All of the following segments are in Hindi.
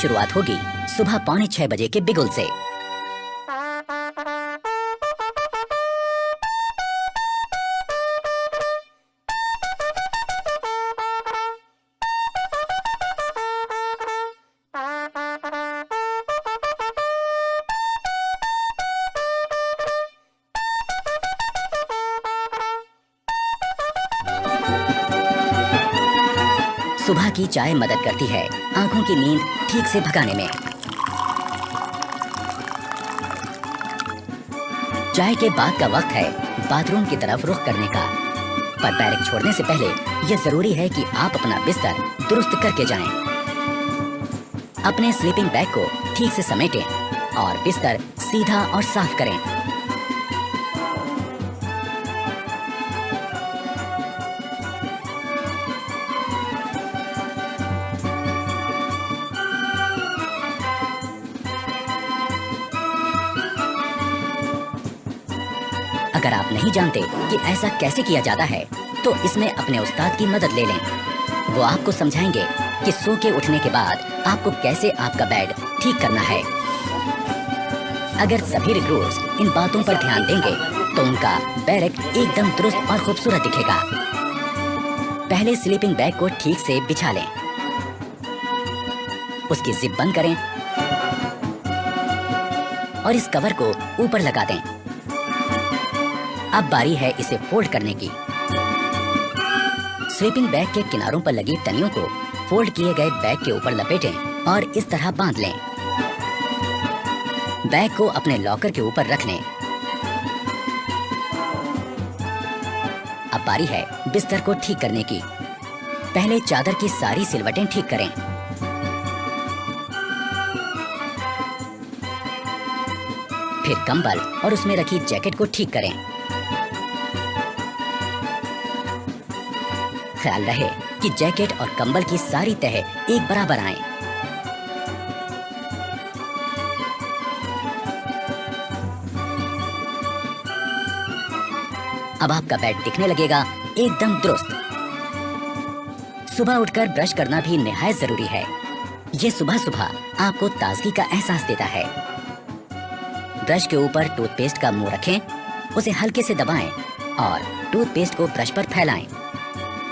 शुरुआत होगी सुबह 5:45 बजे के बिगुल से। सुबह की चाय मदद करती है आंखों की नींद ठीक से भगाने में। चाय के बाद का वक्त है बाथरूम की तरफ रुख करने का। पर बैरक छोड़ने से पहले यह जरूरी है कि आप अपना बिस्तर दुरुस्त करके जाएं। अपने स्लीपिंग बैग को ठीक से समेटें और बिस्तर सीधा और साफ करें। अगर आप नहीं जानते कि ऐसा कैसे किया जाता है तो इसमें अपने उस्ताद की मदद ले लें। वो आपको समझाएंगे कि सो के उठने के बाद आपको कैसे आपका बेड ठीक करना है। अगर सभी रिक्रूट्स इन बातों पर ध्यान देंगे तो उनका बैरक एकदम दुरुस्त और खूबसूरत दिखेगा। पहले स्लीपिंग बैग को ठीक से बिछा लें, उसकी जिप बंद करें और इस कवर को ऊपर लगा दें। अब बारी है इसे फोल्ड करने की। स्लीपिंग बैग के किनारों पर लगी तनियों को फोल्ड किए गए बैग के ऊपर लपेटें और इस तरह बांध लें। बैग को अपने लॉकर के ऊपर रख लें। अब बारी है बिस्तर को ठीक करने की। पहले चादर की सारी सिलवटें ठीक करें। फिर कंबल और उसमें रखी जैकेट को ठीक करें। ख्याल रहे कि जैकेट और कंबल की सारी तह एक बराबर आए। अब आपका बेड दिखने लगेगा एकदम दुरुस्त। सुबह उठकर ब्रश करना भी निहायत जरूरी है। ये सुबह सुबह आपको ताजगी का एहसास देता है। ब्रश के ऊपर टूथपेस्ट का मुंह रखें, उसे हल्के से दबाएं और टूथपेस्ट को ब्रश पर फैलाएं।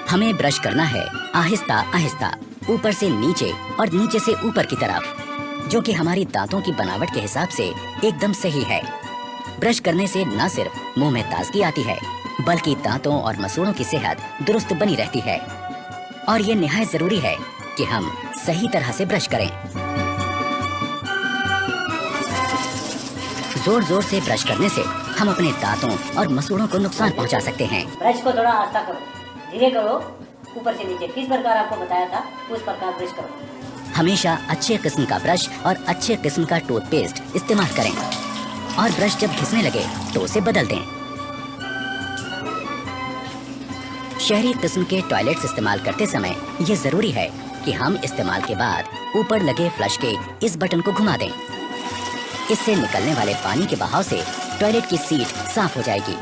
हमें ब्रश करना है आहिस्ता आहिस्ता, ऊपर से नीचे और नीचे से ऊपर की तरफ, जो कि हमारी दांतों की बनावट के हिसाब से एकदम सही है। ब्रश करने से न सिर्फ मुंह में ताजगी आती है बल्कि दांतों और मसूड़ों की सेहत दुरुस्त बनी रहती है। और ये निहायत जरूरी है कि हम सही तरह से ब्रश करें। जोर जोर से ब्रश करने से हम अपने दांतों और मसूड़ों को नुकसान पहुंचा सकते हैं। ब्रश को थोड़ा आस्था करो, धीरे करो, ऊपर से नीचे किस प्रकार आपको बताया था उस प्रकार ब्रश करो। हमेशा अच्छे किस्म का ब्रश और अच्छे किस्म का टूथपेस्ट इस्तेमाल करें और ब्रश जब घिसने लगे तो उसे बदल दें। शहरी किस्म के टॉयलेट्स इस्तेमाल करते समय ये जरूरी है कि हम इस्तेमाल के बाद ऊपर लगे फ्लश के इस बटन को घुमा दें। इससे निकलने वाले पानी के बहाव से टॉयलेट की सीट साफ हो जाएगी।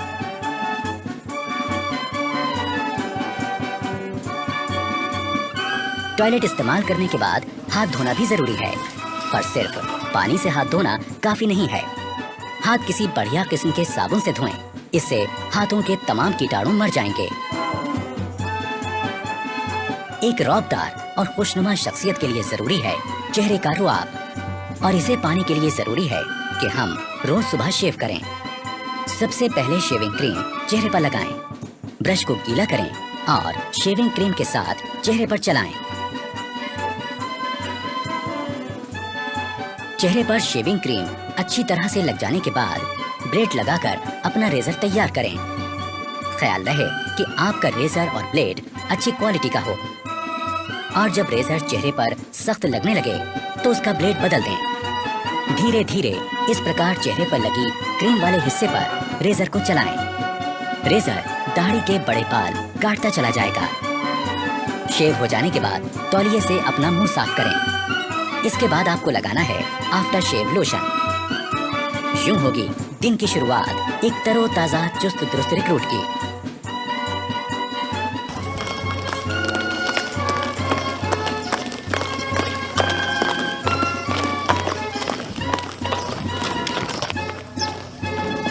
टॉयलेट इस्तेमाल करने के बाद हाथ धोना भी जरूरी है, पर सिर्फ पानी से हाथ धोना काफी नहीं है। हाथ किसी बढ़िया किस्म के साबुन से धोएं, इससे हाथों के तमाम कीटाणु मर जाएंगे। एक रौबदार और खुशनुमा शख्सियत के लिए जरूरी है चेहरे का रुआब, और इसे पाने के लिए जरूरी है कि हम रोज सुबह शेव करें। सबसे पहले शेविंग क्रीम चेहरे पर लगाएं, ब्रश को गीला करें और शेविंग क्रीम के साथ चेहरे पर चलाएं। चेहरे पर शेविंग क्रीम अच्छी तरह से लग जाने के बाद ब्लेड लगाकर अपना रेजर तैयार करें। ख्याल रहे कि आपका रेजर और ब्लेड अच्छी क्वालिटी का हो, और जब रेजर चेहरे पर सख्त लगने लगे तो उसका ब्लेड बदल दें। धीरे धीरे इस प्रकार चेहरे पर लगी क्रीम वाले हिस्से पर रेजर को चलाएं। रेजर दाढ़ी के बड़े बाल काटता चला जाएगा। शेव हो जाने के बाद तौलिए से अपना मुंह साफ करें। इसके बाद आपको लगाना है आफ्टर शेव लोशन। यूं होगी दिन की शुरुआत एक तरोताजा चुस्त दुरुस्त रिक्रूट की।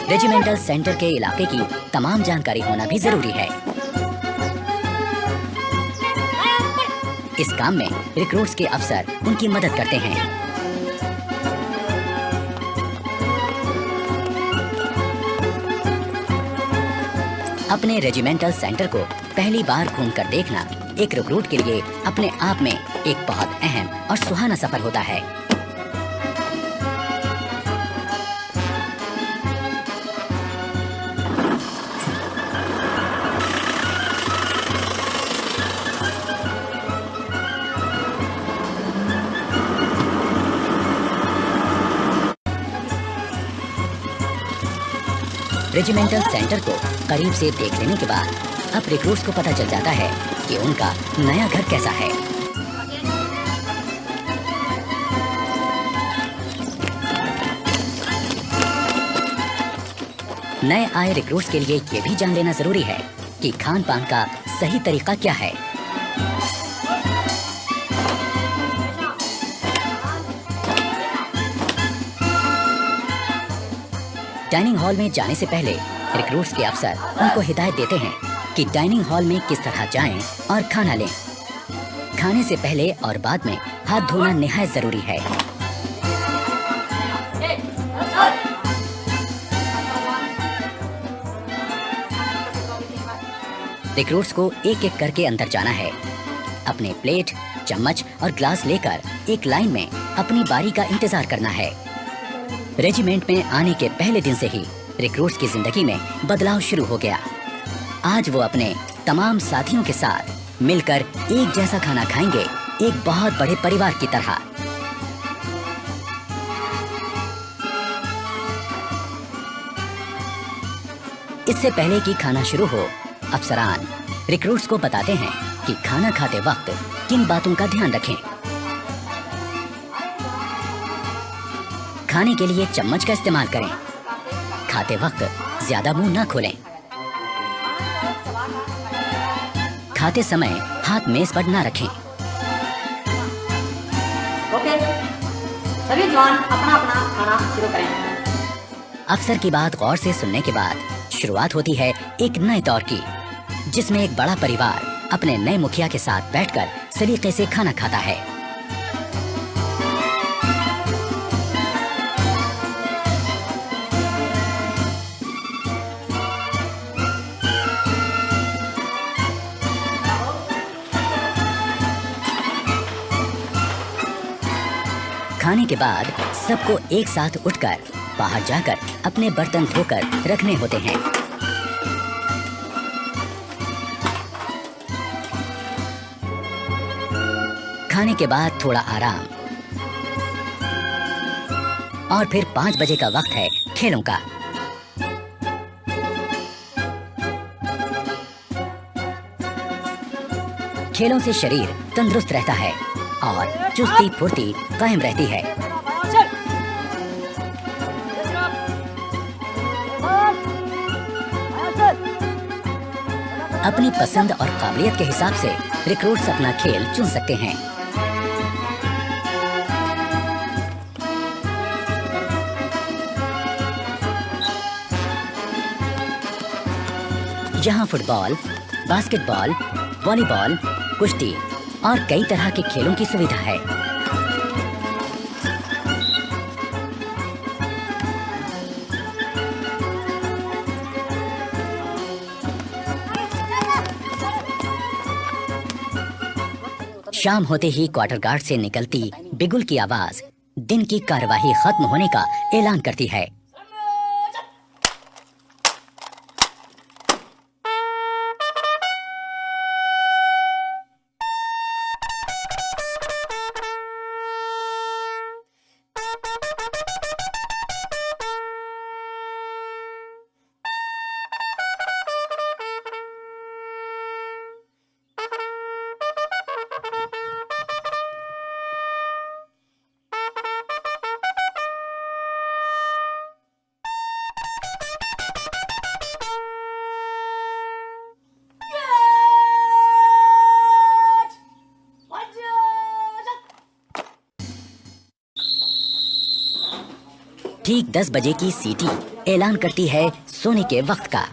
रेजिमेंटल सेंटर के इलाके की तमाम जानकारी होना भी जरूरी है। इस काम में रिक्रूट्स के अफसर उनकी मदद करते हैं। अपने रेजिमेंटल सेंटर को पहली बार घूमकर देखना एक रिक्रूट के लिए अपने आप में एक बहुत अहम और सुहाना सफर होता है। रेजिमेंटल सेंटर को करीब से देख लेने के बाद अब रिक्रूट्स को पता चल जाता है कि उनका नया घर कैसा है। नए आए रिक्रूट्स के लिए ये भी जान लेना जरूरी है कि खान पान का सही तरीका क्या है। डाइनिंग हॉल में जाने से पहले रिक्रूट्स के अफसर उनको हिदायत देते हैं कि डाइनिंग हॉल में किस तरह जाएं और खाना लें। खाने से पहले और बाद में हाथ धोना निहायत जरूरी है। रिक्रूट्स को एक एक करके अंदर जाना है। अपने प्लेट, चम्मच और ग्लास लेकर एक लाइन में अपनी बारी का इंतजार करना है। रेजिमेंट में आने के पहले दिन से ही रिक्रूट्स की जिंदगी में बदलाव शुरू हो गया। आज वो अपने तमाम साथियों के साथ मिलकर एक जैसा खाना खाएंगे, एक बहुत बड़े परिवार की तरह। इससे पहले कि खाना शुरू हो, अफसरान रिक्रूट्स को बताते हैं कि खाना खाते वक्त किन बातों का ध्यान रखें। खाने के लिए चम्मच का इस्तेमाल करें। खाते वक्त ज्यादा मुंह ना खोलें। खाते समय हाथ मेज पर ना रखें। ओके, सभी जवान अपना अपना खाना शुरू करें। अफसर की बात गौर से सुनने के बाद शुरुआत होती है एक नए दौर की, जिसमें एक बड़ा परिवार अपने नए मुखिया के साथ बैठकर सलीके से खाना खाता है। खाने के बाद सबको एक साथ उठकर बाहर जाकर अपने बर्तन धोकर रखने होते हैं। खाने के बाद थोड़ा आराम और फिर 5 बजे का वक्त है खेलों का। खेलों से शरीर तंदुरुस्त रहता है और चुस्ती फुर्ती कायम रहती है। अपनी पसंद और काबिलियत के हिसाब से रिक्रूट्स अपना खेल चुन सकते हैं। यहाँ फुटबॉल, बास्केटबॉल, वॉलीबॉल, कुश्ती और कई तरह के खेलों की सुविधा है। शाम होते ही क्वार्टर गार्ड से निकलती बिगुल की आवाज दिन की कार्यवाही खत्म होने का ऐलान करती है। ठीक 10 बजे की सीटी ऐलान करती है सोने के वक्त का।